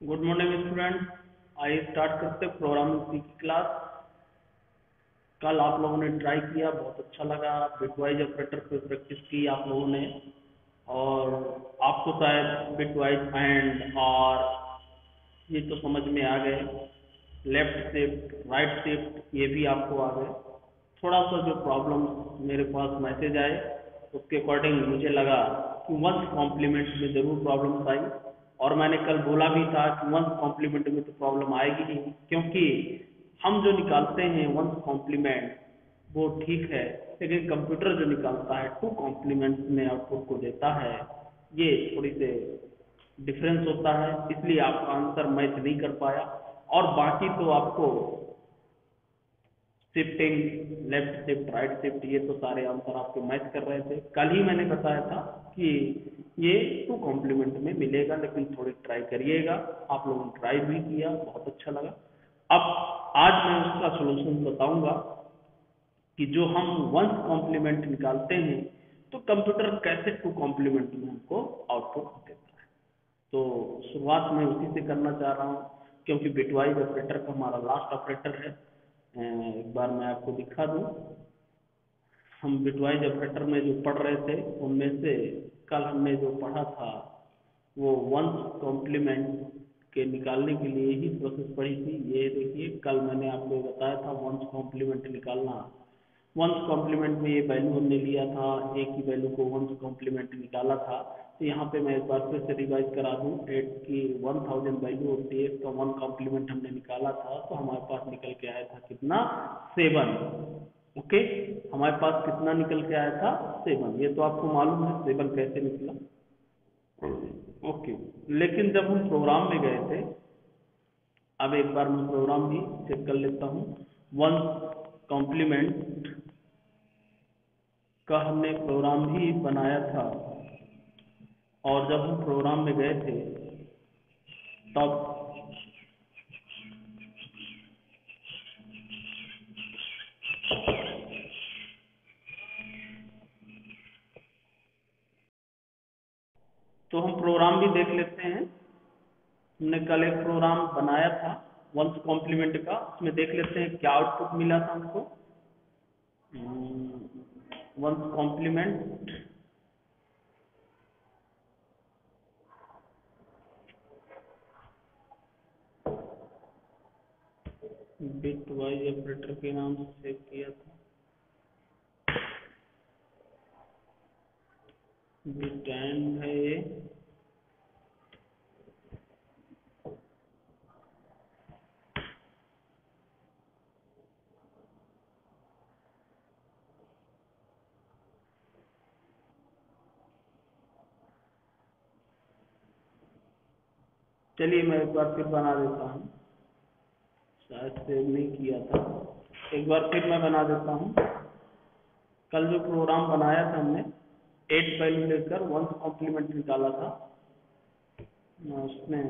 Good morning student. आइए start करते हैं प्रोग्रामिंग सी की क्लास। कल आप लोगों ने ट्राई किया, बहुत अच्छा लगा। बिटवाइज ऑपरेटर पे प्रैक्टिस की आप लोगों ने, और आपको शायद बिटवाइज एंड और ये तो समझ में आ गए। लेफ्ट शिफ्ट, राइट शिफ्ट, ये भी आपको आ गए। थोड़ा सा जो प्रॉब्लम मेरे पास मैसेज आए उसके अकॉर्डिंग मुझे लगा कि वंस कॉम्प्लीमेंट में जरूर प्रॉब्लम्स आई, और मैंने कल बोला भी था कि वंस कॉम्प्लीमेंट में तो प्रॉब्लम आएगी ही, क्योंकि हम जो निकालते हैं वंस कॉम्प्लीमेंट वो ठीक है, लेकिन कंप्यूटर जो निकालता है टू कॉम्प्लीमेंट में आउटपुट को देता है, ये थोड़ी से डिफरेंस होता है, इसलिए आपका आंसर मैच नहीं कर पाया। और बाकी तो आपको shifting, left shift, right shift, ये तो सारे आंसर आपके मैच कर रहे थे। कल ही मैंने बताया था कि ये टू कॉम्प्लीमेंट में मिलेगा, लेकिन थोड़ी ट्राई करिएगा। आप लोगों ने ट्राई भी किया, बहुत अच्छा लगा। अब आज मैं उसका सोल्यूशन बताऊंगा कि जो हम वंस कॉम्प्लीमेंट निकालते हैं तो कंप्यूटर कैसे टू कॉम्प्लीमेंट में हमको आउटपुट देता है। तो शुरुआत मैं उसी से करना चाह रहा हूँ, क्योंकि बिटवाइज ऑपरेटर का हमारा लास्ट ऑपरेटर है। एक बार मैं आपको दिखा दूं। हम बिटवाइज ऑपरेटर में जो पढ़ रहे थे उनमें से कल हमने जो पढ़ा था वो वंस कॉम्प्लीमेंट के निकालने के लिए ही प्रोसेस पढ़ी थी। ये देखिए, कल मैंने आपको बताया था वंस कॉम्प्लीमेंट निकालना। वंस कॉम्प्लीमेंट में ये वैल्यू हमने लिया था, ए की वैल्यू को वंस कॉम्प्लीमेंट निकाला था। तो यहाँ पे मैं एक बार फिर से रिवाइज करा दूं। 8 की 1000 वैल्यू होती है, इसका वन कॉम्प्लीमेंट हमने निकाला था, तो हमारे पास निकल के आया था कितना, 7। ओके, हमारे पास कितना निकल के आया था, 7। ये तो आपको मालूम है 7 कैसे निकला। ओके, लेकिन जब हम प्रोग्राम में गए थे, अब एक बार मैं प्रोग्राम भी चेक कर लेता हूँ। वंस कॉम्प्लीमेंट का हमने प्रोग्राम भी बनाया था, और जब हम प्रोग्राम में गए थे तब तो हम प्रोग्राम भी देख लेते हैं। हमने कल एक प्रोग्राम बनाया था वंस कॉम्प्लीमेंट का, उसमें देख लेते हैं क्या आउटपुट मिला था हमको। वंस कॉम्प्लीमेंट बिटवाइज ऑपरेटर के नाम से सेव किया था, बिट एंड है ये। चलिए मैं एक बार फिर बना देता हूँ, शायद सेव नहीं किया था। एक बार फिर मैं बना देता हूँ। कल जो प्रोग्राम बनाया था हमने 8 वैल्यू लेकर वंस कॉम्प्लीमेंट निकाला था, उसमें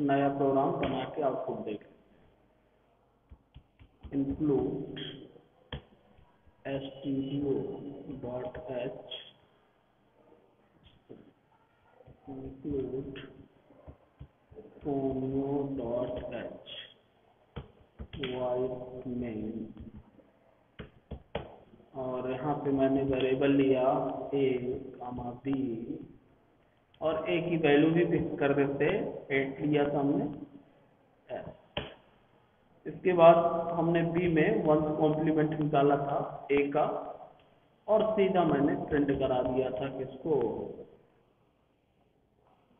नया प्रोग्राम बना के आउटपुट देख, include studio.h, include tonio.h, void main, और यहाँ पे मैंने वेरिएबल लिया a, b, और a की वैल्यू भी फिक्स कर देते, 8 लिया था हमने। इसके बाद हमने b में वंस कॉम्प्लीमेंट निकाला था a का, और सीधा मैंने प्रिंट करा दिया था किसको,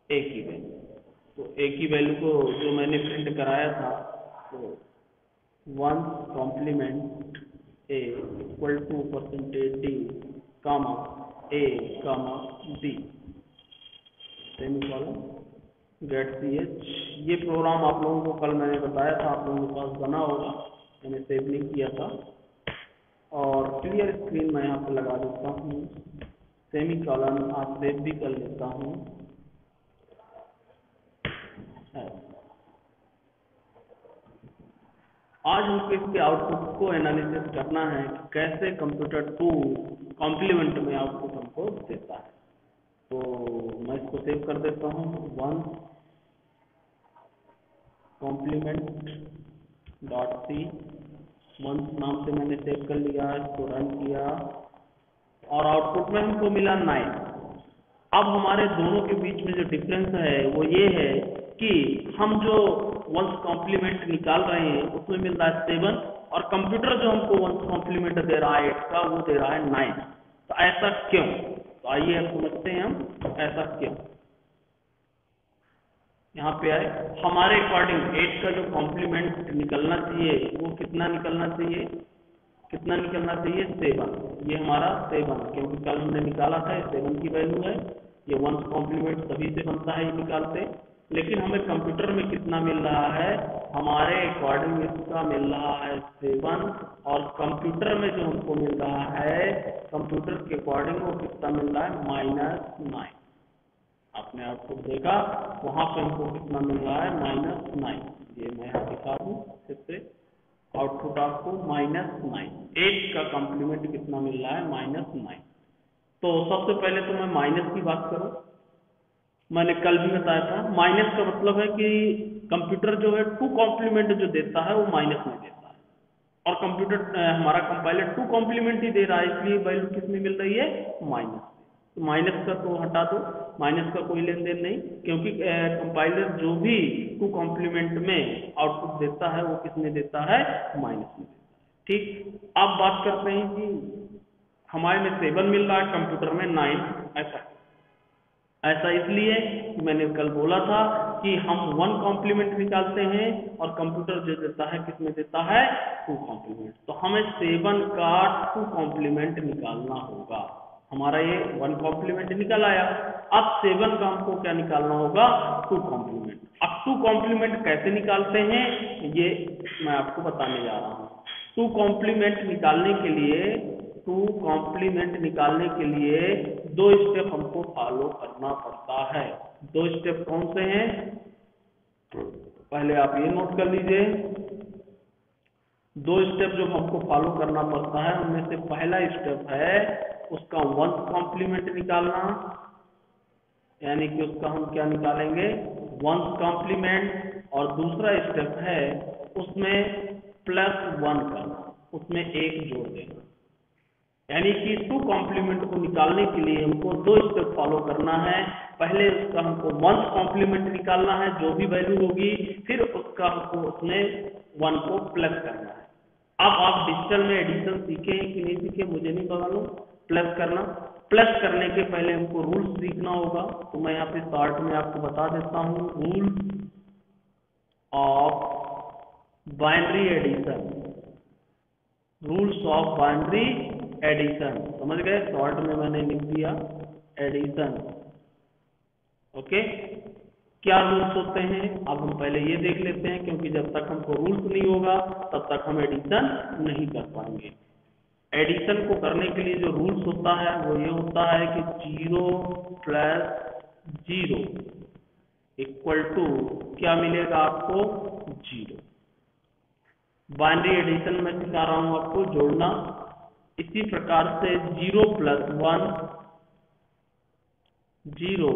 a की वैल्यू। तो a की वैल्यू को जो मैंने प्रिंट कराया था, तो ones complement a equal to %d comma a comma b semicolon get ch। ये प्रोग्राम आप लोगों को कल मैंने बताया था, आप लोगों के पास बना होगा, मैंने सेव नहीं किया था। और क्लियर स्क्रीन मैं यहाँ पे लगा देता हूँ, सेमीकोलन आप सेव भी कर लेता हूँ। आज हमको इसके आउटपुट को एनालिसिस करना है कि कैसे कंप्यूटर टू कॉम्प्लीमेंट में आउटपुट हमको देता है। तो मैं इसको सेव कर देता हूँ। Ones complement dot C, ones नाम से मैंने सेव कर लिया, इसको रन किया और आउटपुट में हमको मिला 9। अब हमारे दोनों के बीच में जो डिफरेंस है वो ये है कि हम जो वंस कॉम्प्लीमेंट निकाल रहे हैं उसमें मिल रहा है 7 और कंप्यूटर जो हमको वंस कॉम्प्लीमेंट दे रहा है 8 का वो दे रहा है 9। तो ऐसा क्यों? तो आइए अब समझते हैं हम ऐसा क्यों। यहाँ पे आए, हमारे अकॉर्डिंग 8 का जो कॉम्प्लीमेंट निकलना चाहिए वो कितना निकलना चाहिए, कितना निकलना चाहिए 7। ये हमारा 7, क्योंकि कल हमने निकाला था 7 की वैल्यू है। ये वंस कॉम्प्लीमेंट सभी से बनता है ये निकालते, लेकिन हमें कंप्यूटर में कितना मिल रहा है, हमारे अकॉर्डिंग इसका मिल रहा है 7 और कंप्यूटर में जो हमको मिल रहा है कंप्यूटर के अकॉर्डिंग वो कितना मिल रहा है -9। आपने आउटपुट देखा वहां पे हमको कितना मिल रहा है -9। ये मैं यहाँ दिखा दूँ फिर से, आउटपुट आपको -9। 8 का कॉम्प्लीमेंट कितना मिल रहा है -9। तो सबसे पहले तो मैं माइनस की बात करूं, मैंने कल भी बताया था माइनस का मतलब है कि कंप्यूटर जो है 2 कॉम्प्लीमेंट जो देता है वो माइनस में देता है और कंप्यूटर हमारा कंपाइलर 2 कॉम्प्लीमेंट ही दे रहा है, इसलिए वैल्यू किस में मिल रही है माइनस। तो माइनस का तो हटा दो, माइनस का कोई लेन देन नहीं, क्योंकि कंपाइलर जो भी 2 कॉम्प्लीमेंट में आउटपुट देता है वो किस में देता है माइनस में देता है। ठीक, अब बात करते हैं कि हमारे में 7 मिल रहा है, कंप्यूटर में 9। ऐसा इसलिए मैंने कल बोला था कि हम 1 कॉम्प्लीमेंट निकालते हैं और कंप्यूटर जो देता है किस में देता है 2 कॉम्प्लीमेंट। तो हमें 7 का 2 कॉम्प्लीमेंट निकालना होगा। हमारा ये 1 कॉम्प्लीमेंट निकल आया, अब 7 का हमको क्या निकालना होगा 2 कॉम्प्लीमेंट। अब 2 कॉम्प्लीमेंट कैसे निकालते हैं ये मैं आपको बताने जा रहा हूँ। 2 कॉम्प्लीमेंट निकालने के लिए 2 स्टेप हमको फॉलो करना पड़ता है। 2 स्टेप कौन से हैं, पहले आप ये नोट कर लीजिए। 2 स्टेप जो हमको फॉलो करना पड़ता है उनमें से पहला स्टेप है उसका वंस कॉम्प्लीमेंट निकालना, यानी कि उसका हम क्या निकालेंगे वंस कॉम्प्लीमेंट। और दूसरा स्टेप है उसमें +1 करना, उसमें 1 जोड़ देना। यानी कि 2 कॉम्प्लीमेंट को निकालने के लिए हमको 2 स्टेप फॉलो करना है। पहले उसका हमको वंस कॉम्प्लीमेंट निकालना है जो भी वैल्यू होगी, फिर उसका हमको उसमें 1 को प्लस करना है। अब आप डिजिटल में एडिशन सीखे हैं कि नहीं सीखे मुझे नहीं मालूम, प्लस करना, प्लस करने के पहले हमको रूल्स सीखना होगा। तो मैं यहाँ पे शॉर्ट में आपको बता देता हूँ, rules of binary addition, rules of binary addition, समझ गए, शॉर्ट में मैंने लिख दिया एडिशन। ओके, क्या रूल्स होते हैं अब हम पहले ये देख लेते हैं, क्योंकि जब तक हमको रूल्स नहीं होगा तब तक हम एडिशन नहीं कर पाएंगे। एडिशन को करने के लिए जो रूल्स होता है वो ये होता है कि 0 + 0 = क्या मिलेगा आपको 0। बाइनरी एडिशन में सिखा रहा हूं आपको जोड़ना। इसी प्रकार से 0 + 1 0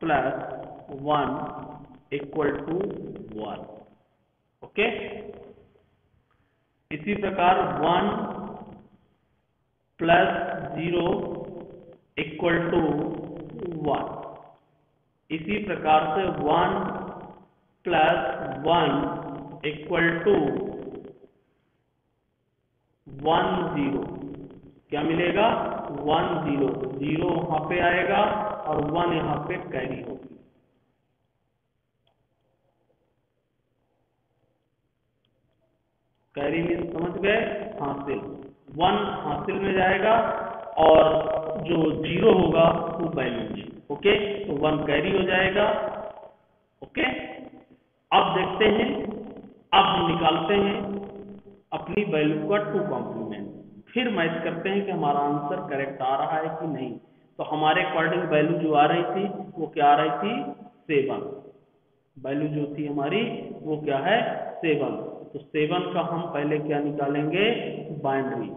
+ 1 = 1। ओके, इसी प्रकार 1 + 0 = 1। इसी प्रकार से 1 + 1 = 1 0, क्या मिलेगा 1 0, 0 वहां पे आएगा और 1 यहाँ पे कैरी होगी। कैरी मीन समझ गए, हासिल, 1 हासिल में जाएगा और जो 0 होगा वो वैल्यू में। ओके, तो 1 कैरी हो जाएगा। ओके, अब देखते हैं, अब हम निकालते हैं अपनी वैल्यू का 2 कॉम्प्लीमेंट, फिर मैच करते हैं कि हमारा आंसर करेक्ट आ रहा है कि नहीं। तो हमारे अकॉर्डिंग वैल्यू जो आ रही थी वो क्या आ रही थी 7, वैल्यू जो थी हमारी वो क्या है 7। तो 7 का हम पहले क्या निकालेंगे बाइनरी।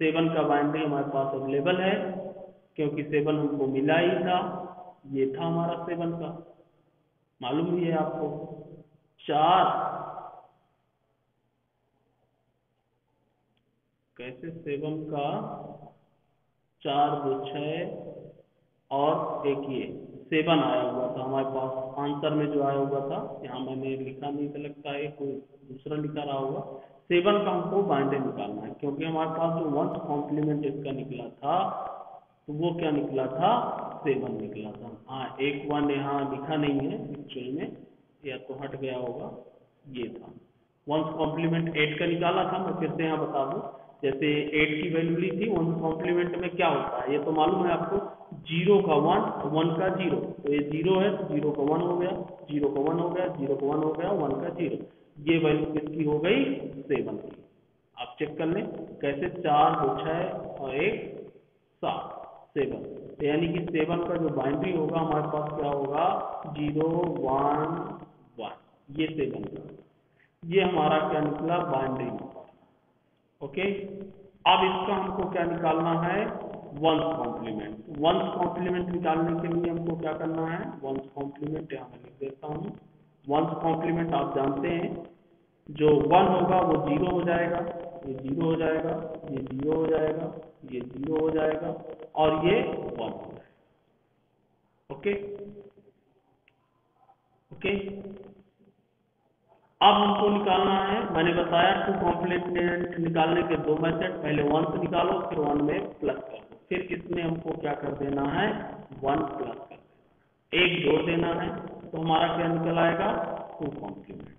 7 का बाइनरी हमारे पास अवेलेबल है क्योंकि 7 हमको मिला ही था, ये था हमारा 7 का। मालूम भी है आपको 4 कैसे 7 का 4 2 6 और एक ये 7 आया हुआ था हमारे पास आंसर में जो आया हुआ था, यहाँ मैंने लिखा नहीं था, लगता है कोई दूसरा लिखा रहा होगा। 7 का हमको बाइंड्री निकालना है, क्योंकि हमारे पास जो 1 कॉम्प्लीमेंट इसका निकला था तो वो क्या निकला था, 7 निकला था। हाँ, एक 1 यहाँ लिखा नहीं है एक्चुअल में, या तो हट गया होगा, ये था 1 कॉम्प्लीमेंट 8 का निकाला था। मैं फिर से यहाँ बता दूं, जैसे 8 की वैल्यू ली थी 1 कॉम्प्लीमेंट में क्या होता है, ये तो मालूम है आपको, 0 का 1 1 का 0, तो ये 0 है तो 0 का 1 हो गया, 0 का 1 हो गया, 0 का 1 हो गया, 1 का 0, ये वैल्यू किसकी हो गई, 7 की। आप चेक कर लें कैसे, 4 2 6 और 1 7 7, तो यानी कि 7 का जो बाइंड्री होगा हमारे पास क्या होगा, 0 1 1, ये 7 का, ये हमारा क्या निकला, बाइंड्री नंबर। ओके, अब इसका हमको क्या निकालना है, 1 कॉम्प्लीमेंट। 1 कॉम्प्लीमेंट निकालने के लिए हमको क्या करना है, 1 कॉम्प्लीमेंट यहाँ मैं लिख देता हूँ। 1 कॉम्प्लीमेंट आप जानते हैं, जो 1 होगा वो 0 हो जाएगा, ये 0 हो जाएगा, ये 0 हो जाएगा, ये 0 हो जाएगा और ये 1 हो जाएगा। ओके ओके, अब हमको निकालना है, मैंने बताया 2 कॉम्प्लीमेंट निकालने के 2 मेथड, पहले 1 से निकालो फिर 1 में प्लस कर दो, फिर इसमें हमको क्या कर देना है, 1 प्लस कर देना, एक जोड़ देना है, तो हमारा क्या निकल आएगा, 2 कॉम्प्लीमेंट।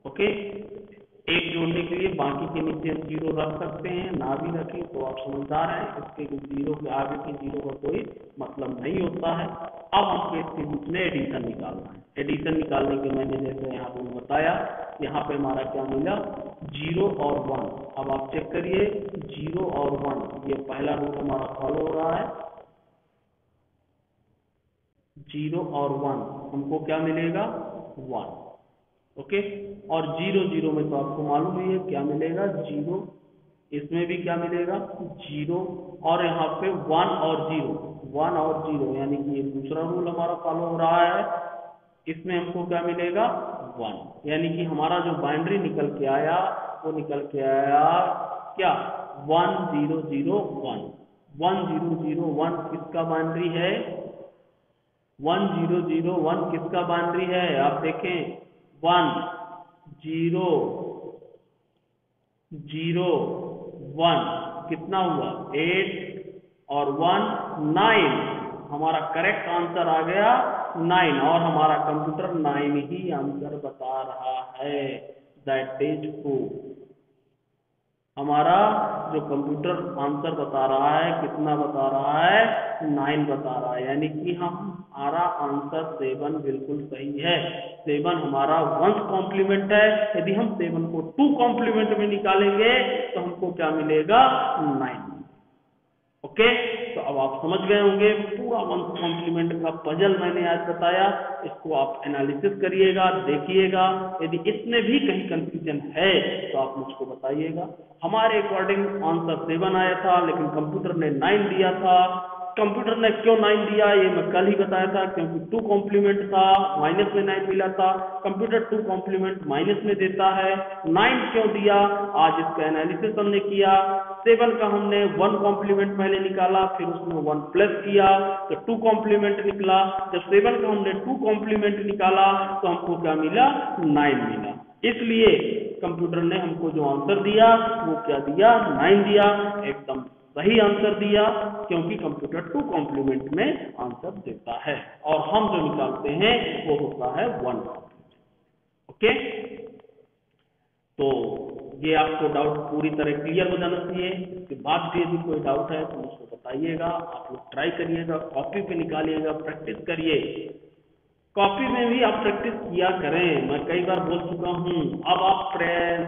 ओके, एक जोड़ने के लिए बाकी के नीचे हम 0 रख सकते हैं, ना भी रखें तो आप समझदार हैं, इसके 0 के आगे के 0 का कोई मतलब नहीं होता है। अब हमको इसके बीच में एडिशन निकालना है। एडिशन निकालने के मैंने जैसे यहाँ पे बताया, यहाँ पे हमारा क्या मिला, 0 और 1। अब आप चेक करिए 0 और 1, ये पहला रूल हमारा फॉलो हो रहा है, 0 और 1 हमको क्या मिलेगा, 1। ओके, और 0 0 में तो आपको मालूम ही है क्या मिलेगा, 0, इसमें भी क्या मिलेगा, 0, और यहाँ पे 1 और 0, 1 और 0, यानी कि ये दूसरा रूल हमारा फॉलो हो रहा है, इसमें हमको क्या मिलेगा, 1, यानी कि हमारा जो बाइंड्री निकल के आया वो निकल के आया क्या, 1 0 0 1, 1 0 0 1 किसका बाइंड्री है, 1 0 0 1 किसका बाइंड्री है, आप देखें 1 0 0 1 कितना हुआ, 8 और 1 9, हमारा करेक्ट आंसर आ गया 9, और हमारा कंप्यूटर 9 ही आंसर बता रहा है, दैट इज ट्रू। हमारा जो कंप्यूटर आंसर बता रहा है कितना बता रहा है, 9 बता रहा है, यानी कि हमारा आंसर 7 बिल्कुल सही है। 7 हमारा 1 कॉम्प्लीमेंट है, यदि हम 7 को 2 कॉम्प्लीमेंट में निकालेंगे तो हमको क्या मिलेगा, 9। ओके, तो अब आप समझ गए होंगे पूरा 1 कॉम्प्लीमेंट का पजल मैंने आज बताया, इसको आप एनालिसिस करिएगा, देखिएगा, यदि इसमें भी कहीं कंफ्यूजन है तो आप मुझको बताइएगा। हमारे अकॉर्डिंग आंसर 7 आया था, लेकिन कंप्यूटर ने 9 दिया था। कंप्यूटर ने क्यों 9 दिया ये मैं कल ही बताया था, क्योंकि 2 कॉम्प्लीमेंट था, माइनस में 9 मिला था, कंप्यूटर 2 कॉम्प्लीमेंट माइनस में देता है। 9 क्यों दिया, आज इसका एनालिसिस हमने किया। 7 का हमने 1 कॉम्प्लीमेंट पहले निकाला, फिर उसमें 1 प्लस किया तो 2 कॉम्प्लीमेंट निकला। जब 7 का हमने 2 कॉम्प्लीमेंट निकाला तो हमको क्या मिला, 9 मिला। इसलिए कंप्यूटर ने हमको जो आंसर दिया वो क्या दिया, 9 दिया, एकदम सही आंसर दिया, क्योंकि कंप्यूटर 2 कॉम्प्लीमेंट में आंसर देता है और हम जो निकालते हैं वो होता है 1 कॉम्प्लीमेंट। ओके, तो ये आपको डाउट पूरी तरह क्लियर हो जाना चाहिए। इसके बाद भी यदि कोई डाउट है तो मुझको बताइएगा, आप लोग ट्राई करिएगा, कॉपी पे निकालिएगा, प्रैक्टिस करिए। कॉपी में भी आप प्रैक्टिस किया करें, मैं कई बार बोल चुका हूँ। अब आप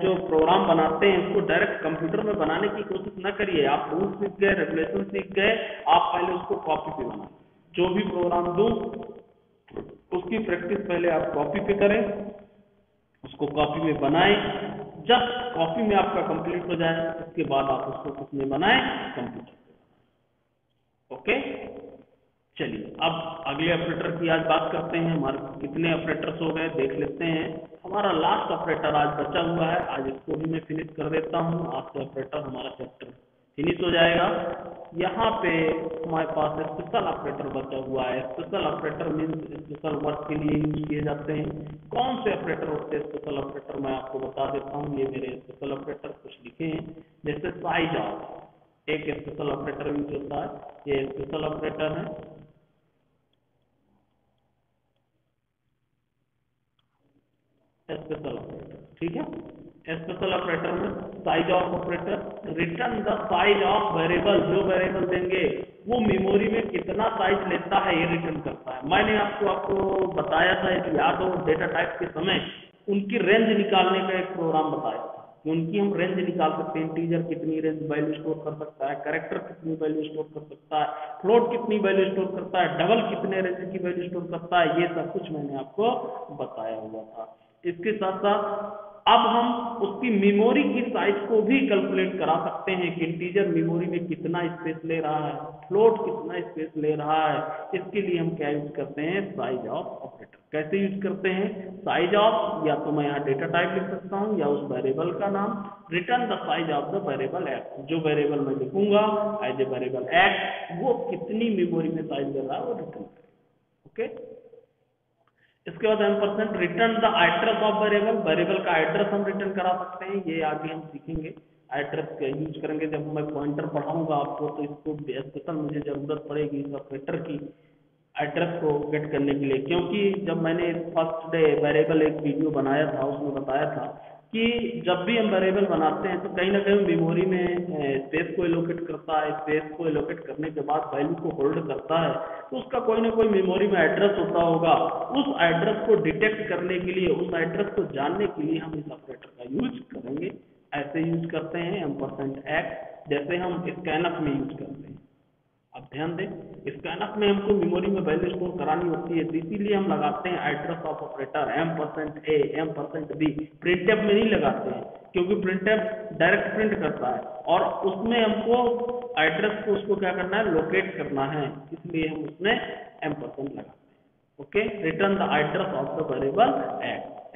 जो प्रोग्राम बनाते हैं उसको डायरेक्ट कंप्यूटर में बनाने की कोशिश न करिए। आप रूल सीख गए, रेगुलेशन सीख गए, आप पहले उसको कॉपी पे बनाएं। जो भी प्रोग्राम दूं उसकी प्रैक्टिस पहले आप कॉपी पे करें, उसको कॉपी में बनाएं। जब कॉपी में आपका कंप्लीट हो जाए उसके बाद आप उसको किसमें बनाएं, कंप्यूटर पे। ओके, चलिए अब अगले ऑपरेटर की आज बात करते हैं। हमारे कितने ऑपरेटर्स हो गए देख लेते हैं। हमारा लास्ट ऑपरेटर आज बचा हुआ है, आज इसको भी मैं फिनिश कर देता हूँ। आज से ऑपरेटर हमारा चैप्टर फिनिश हो जाएगा। यहाँ पे हमारे पास स्पेशल ऑपरेटर बचा हुआ है। Special operator means special work के लिए यूज किए जाते हैं। कौन से ऑपरेटर होते हैं स्पेशल ऑपरेटर, मैं आपको बता देता हूँ। ये मेरे स्पेशल ऑपरेटर कुछ लिखे हैं, जैसे साइज ऑफ एक स्पेशल ऑपरेटर यूज होता है। ये स्पेशल ऑपरेटर है। स्पेशल ऑपरेटर, ठीक है। स्पेशल ऑपरेटर में size of operator, return the size of variable, जो वेरिएबल देंगे वो मेमोरी में कितना साइज लेता है ये रिटर्न करता है। मैंने आपको बताया था, यदि याद हो, डेटा टाइप के समय उनकी रेंज निकालने का एक प्रोग्राम बताया था कि उनकी हम रेंज निकाल सकते हैं। इंटीजर कितनी रेंज वैल्यू स्टोर कर सकता है, कैरेक्टर कितनी वैल्यू स्टोर कर सकता है, फ्लोट कितनी वैल्यू स्टोर करता है, डबल कितने रेंज की वैल्यू स्टोर करता है, ये सब कुछ मैंने आपको बताया हुआ था। इसके साथ साथ अब हम उसकी मेमोरी की साइज को भी कैलकुलेट करा सकते हैं कि इंटीजर मेमोरी में कितना स्पेस ले रहा है, फ्लोट कितना स्पेस ले रहा है। इसके लिए हम क्या यूज करते हैं, साइज ऑफ ऑपरेटर। कैसे यूज करते हैं साइज ऑफ, या तो मैं यहाँ डेटा टाइप लिख सकता हूँ या उस वेरिएबल का नाम, return the size of the variable x. जो वेरिएबल मैं लिखूंगा एज ए वेरिएबल एक्स, वो कितनी मेमोरी में साइज ले रहा है वो रिटर्न करेगा। ओके, इसके बाद ampersand return the address of variable, variable का एड्रेस हम रिटर्न करा सकते हैं। ये आगे हम सीखेंगे, एड्रेस का यूज करेंगे। जब मैं पॉइंटर पढ़ाऊंगा आपको तो इसको स्पेशल मुझे जरूरत पड़ेगी इस ऑपरेटर की एड्रेस को गेट करने के लिए, क्योंकि जब मैंने फर्स्ट डे वेरिएबल एक वीडियो बनाया था उसमें बताया था कि जब भी हम वेरिएबल बनाते हैं तो कहीं ना कहीं मेमोरी में स्पेस को एलोकेट करता है। स्पेस को एलोकेट करने के बाद वैल्यू को होल्ड करता है, तो उसका कोई ना कोई मेमोरी में एड्रेस होता होगा। उस एड्रेस को डिटेक्ट करने के लिए, उस एड्रेस को जानने के लिए हम इस ऑपरेटर का यूज करेंगे। ऐसे यूज करते हैं एम्परसेंड एक्स, जैसे हम स्कैनफ में यूज करते हैं। अब ध्यान दें, स्कैनफ में हमको मेमोरी में वैल्यू स्टोर करानी होती है, तो इसीलिए हम लगाते हैं address of operator M%A M%B। Printf में नहीं लगाते हैं, क्योंकि प्रिंटफ डायरेक्ट प्रिंट करता है और उसमें हमको एड्रेस को उसको क्या करना है, लोकेट करना है, इसलिए हम उसमें M% लगाते हैं। Okay, return the address of the variable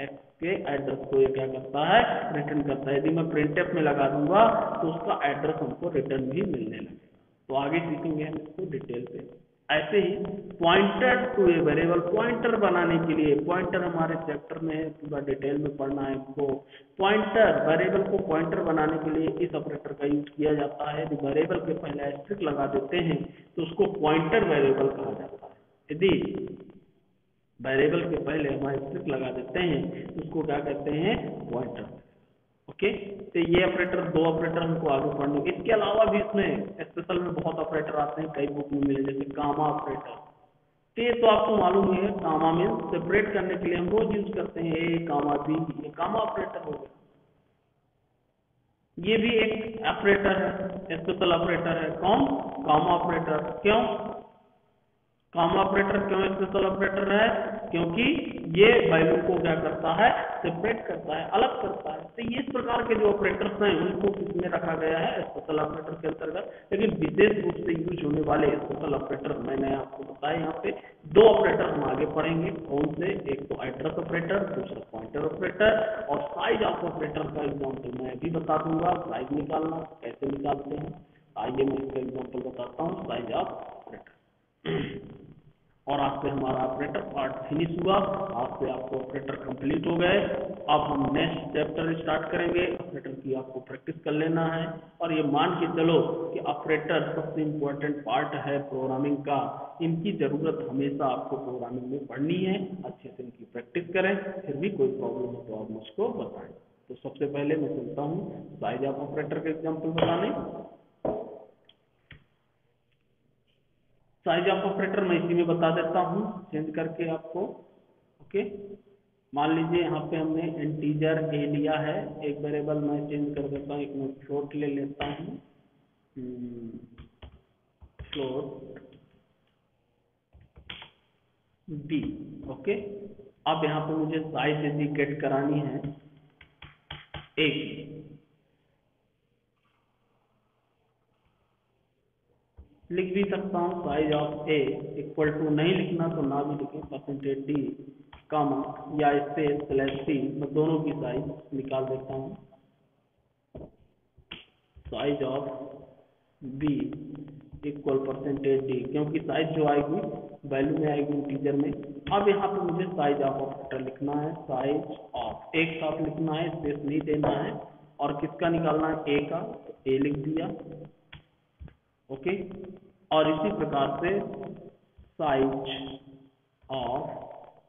x के एड्रेस को ये क्या करता है, रिटर्न करता है। यदि मैं प्रिंटफ में लगा दूंगा तो उसका एड्रेस हमको रिटर्न भी मिलने लगेगा। तो आगे सीखेंगे हम इसको डिटेल पे। ऐसे ही pointer to a variable, pointer बनाने के लिए, पॉइंटर हमारे चैप्टर में है, पूरा डिटेल में पढ़ना है हमको। पॉइंटर, वेरिएबल को पॉइंटर बनाने के लिए इस ऑपरेटर का यूज किया जाता है। यदि वेरिएबल के पहले एस्ट्रिक लगा देते हैं तो उसको पॉइंटर वेरिएबल कहा जाता है। यदि वेरिएबल के पहले हम एस्ट्रिक लगा देते हैं तो उसको क्या कहते हैं, पॉइंटर। ओके, तो ये ऑपरेटर, दो ऑपरेटर हमको आगे पढ़ने। इसके अलावा भी इसमें स्पेशल में बहुत ऑपरेटर आते हैं, कई बुक में मिले, जैसे कामा ऑपरेटर। तो ये तो आपको मालूम ही है, कामा में सेपरेट करने के लिए हम रोज यूज करते हैं ए कामा बी, ये कामा ऑपरेटर हो गया। ये भी एक ऑपरेटर है, स्पेशल ऑपरेटर है। कौन, कामा ऑपरेटर। क्यों कामा ऑपरेटर, क्यों स्पेशल ऑपरेटर है, क्योंकि ये वैल्यू को क्या करता है, सेपरेट करता है, अलग करता है। तो ये इस प्रकार के जो ऑपरेटर्स हैं उनको किसमें रखा गया है, स्पेशल ऑपरेटर के अंतर्गत। लेकिन विशेष रूप से यूज होने वाले स्पेशल ऑपरेटर मैंने आपको बताया। यहाँ पे दो ऑपरेटर हम आगे पढ़ेंगे, कौन से, एक तो एड्रेस ऑपरेटर, दूसरा पॉइंटर ऑपरेटर। और साइज ऑफ ऑपरेटर का एग्जाम्पल मैं भी बता दूंगा, साइज निकालना कैसे निकालते हैं। आइए मैं इसका एग्जाम्पल बताता हूँ, साइज ऑफ ऑपरेटर। और आज से हमारा ऑपरेटर पार्ट फिनिश हुआ, आज से आपको ऑपरेटर कंप्लीट हो गए। अब हम नेक्स्ट चैप्टर स्टार्ट करेंगे। ऑपरेटर की आपको प्रैक्टिस कर लेना है, और ये मान के चलो कि ऑपरेटर सबसे इम्पोर्टेंट पार्ट है प्रोग्रामिंग का। इनकी जरूरत हमेशा आपको प्रोग्रामिंग में पड़नी है। अच्छे से इनकी प्रैक्टिस करें, फिर भी कोई प्रॉब्लम हो तो आप मुझको बताएं। तो सबसे पहले मैं चलता हूँ साइज ऑफ ऑपरेटर के एग्जाम्पल बताने। साइज ऑफ ऑपरेटर मैं इसी में बता देता हूँ चेंज करके आपको। ओके, मान लीजिए यहाँ पे हमने इंटीजर ए लिया है, एक वेरिएबल मैं चेंज कर देता हूँ, एक मैं फ्लोट ले लेता हूँ, फ्लोट बी। ओके, अब यहाँ पे मुझे साइज इंडिकेट करानी है ए की। लिख भी सकता हूँ size of a equal to, नहीं लिखना तो ना भी लिखें, परसेंटेज डी कामा या स्पेस स्लैश सी, मैं दोनों की साइज निकाल देता हूँ। Size of b equal percentage d, क्योंकि साइज जो आएगी वैल्यू में आएगी इंटीजर में। अब यहाँ पे मुझे साइज ऑफ ऑपरेटर लिखना है, साइज ऑफ एक साथ लिखना है, स्पेस नहीं देना है। और किसका निकालना है, ए का, तो ए लिख दिया। ओके, और इसी प्रकार से साइज ऑफ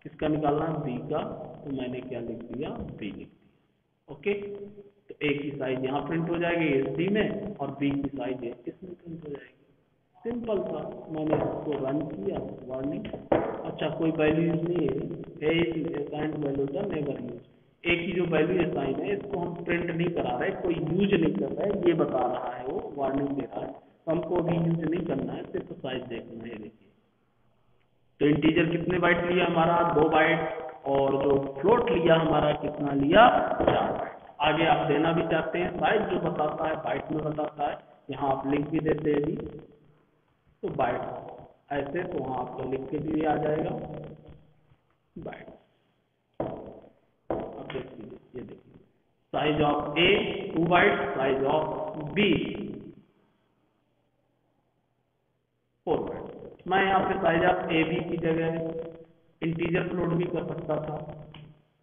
किसका निकालना है, बी का, तो मैंने क्या लिख दिया, बी लिख दिया। ओके, तो ए की साइज यहाँ प्रिंट हो जाएगी एस डी में, और बी की साइज इसमें प्रिंट हो जाएगी। सिंपल सा, मैंने इसको रन किया, वार्निंग। अच्छा, कोई वैल्यू यूज नहीं है, a is assigned value the number use, a की जो वैल्यू असाइन है इसको हम प्रिंट नहीं करा रहे, कोई यूज नहीं कर रहा है, ये बता रहा है, वो वार्निंग दे रहा है, तो हमको अभी यूज नहीं करना है, सिर्फ साइज देखना है। देखिए, तो इंटीजर कितने बाइट लिया हमारा, 2 बाइट, और जो फ्लोट लिया हमारा कितना लिया, 4 बाइट। आगे आप देना भी चाहते हैं, साइज जो बताता है बाइट में बताता है, यहाँ आप लिख भी देते हैं भी, तो बाइट ऐसे, तो वहाँ आपको लिख के भी आ जाएगा बाइट। अब देखिए, ये देखिए, size of a 2 byte, size of b 4 byte. मैं यहाँ पे साइज ऑफ ए बी की जगह इंटीजर फ्लोट भी कर सकता था,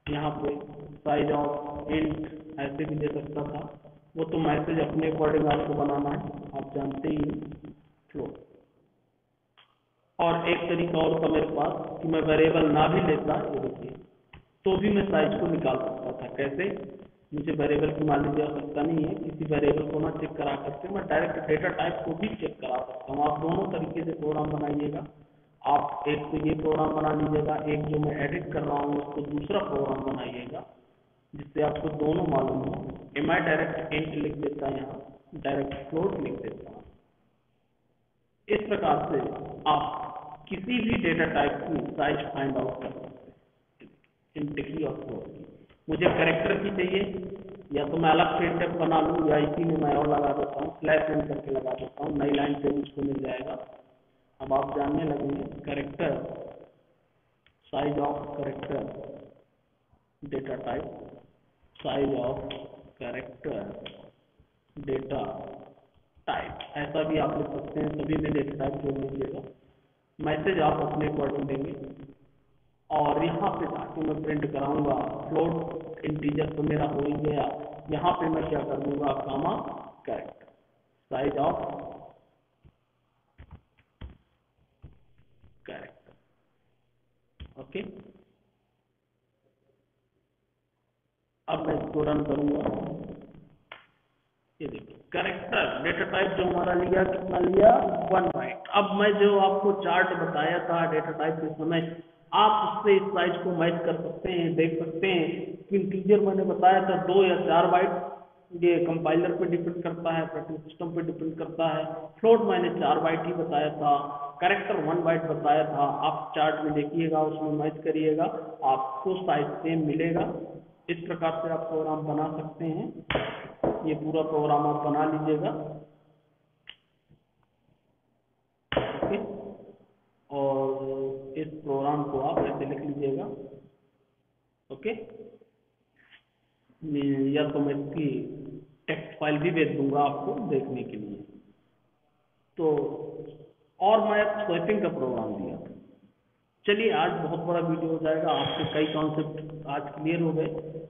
यहाँ पे साइज ऑफ इंट ऐसे भी दे सकता था, वो तो मैसेज अपने अकॉर्डिंग आपको बनाना है, आप जानते ही फ्लोट। और एक तरीका और था मेरे पास कि मैं वेरिएबल ना भी लेता, ये देखिए, तो भी मैं साइज को निकाल सकता था। कैसे, मुझे वेरिएबल की मान लीजिए आवश्यकता नहीं है, किसी वेरिएबल को ना चेक करा करके मैं डायरेक्ट डेटा टाइप को भी चेक करा सकता हूँ। आप दोनों तरीके से प्रोग्राम बनाइएगा। आप एक तो ये प्रोग्राम बना लीजिएगा, एक जो मैं एडिट कर रहा हूँ उसको दूसरा प्रोग्राम बनाइएगा, जिससे आपको दोनों मालूम हो। मैं डायरेक्ट इंट लिख देता है, यहाँ डायरेक्ट फ्लोट लिख देता हूँ। इस प्रकार से आप किसी भी डेटा टाइप की साइज फाइंड आउट कर सकते हैं, इंट की और फ्लोट की। मुझे कैरेक्टर की चाहिए, या तो मैं अलग प्रिंटफ बना लूँ, या इसी में मैं और लगा देता हूँ, स्लैश एन करके लगा देता हूँ, नई लाइन पे मुझको मिल जाएगा। अब आप जानने लगेंगे character, size of character data type, size of character data type, ऐसा भी आप लिख सकते हैं। सभी में डेटा टाइप जोड़ लीजिएगा, मैसेज आप अपने अकॉर्डिंग देंगे। और यहाँ पे जाके मैं प्रिंट कराऊंगा फ्लोट, इंटीजर तो मेरा हो ही गया, यहाँ पे मैं क्या कर दूंगा, comma character, size of character. Okay, अब मैं इसको रन करूंगा। ये देखिए, कैरेक्टर डेटा टाइप जो हमारा लिया, कितना लिया, 1 बाइट। अब मैं जो आपको चार्ट बताया था डेटा टाइप के समय, आप उससे इस साइज को मैच कर सकते हैं, देख सकते हैं कि इंटीजर मैंने बताया था 2 या 4 बाइट, ये कंपाइलर पे डिपेंड करता है, ऑपरेटिंग सिस्टम पे डिपेंड करता है। फ्लोट मैंने 4 बाइट ही बताया था, कैरेक्टर 1 बाइट बताया था। आप चार्ट में देखिएगा, उसमें मैच करिएगा, आपको साइज सेम मिलेगा। इस प्रकार से आप प्रोग्राम बना सकते हैं। ये पूरा प्रोग्राम आप बना लीजिएगा। ओके, और इस प्रोग्राम को आप ऐसे लिख लीजिएगा। ओके, या तो मैं इसकी टेक्स्ट फाइल भी भेज दूंगा आपको देखने के लिए। तो और मैं स्वैपिंग का प्रोग्राम दिया था। चलिए, आज बहुत बड़ा वीडियो हो जाएगा, आपके कई कॉन्सेप्ट आज क्लियर हो गए,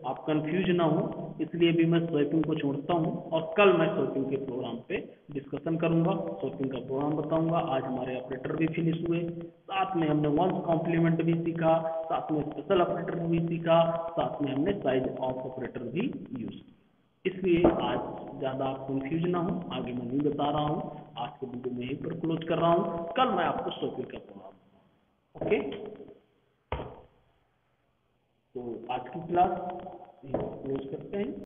आप कंफ्यूज ना हो, इसलिए भी मैं स्वैपिंग को छोड़ता हूं, और कल मैं स्वैपिंग के प्रोग्राम पे डिस्कशन करूंगा, स्वैपिंग का प्रोग्राम बताऊंगा। आज हमारे ऑपरेटर भी फिनिश हुए, साथ में हमने वंस कॉम्प्लीमेंट भी सीखा, साथ में स्पेशल ऑपरेटर भी सीखा, साथ में हमने साइज ऑफ ऑपरेटर भी यूज किया। इसलिए आज ज़्यादा आप कंफ्यूज ना हो, आगे मैं नहीं बता रहा हूँ। आज के वीडियो में यहीं पर क्लोज कर रहा हूँ, कल मैं आपको स्वैपिंग का प्रोग्राम। ओके, तो आज की क्लास क्लोज करते हैं।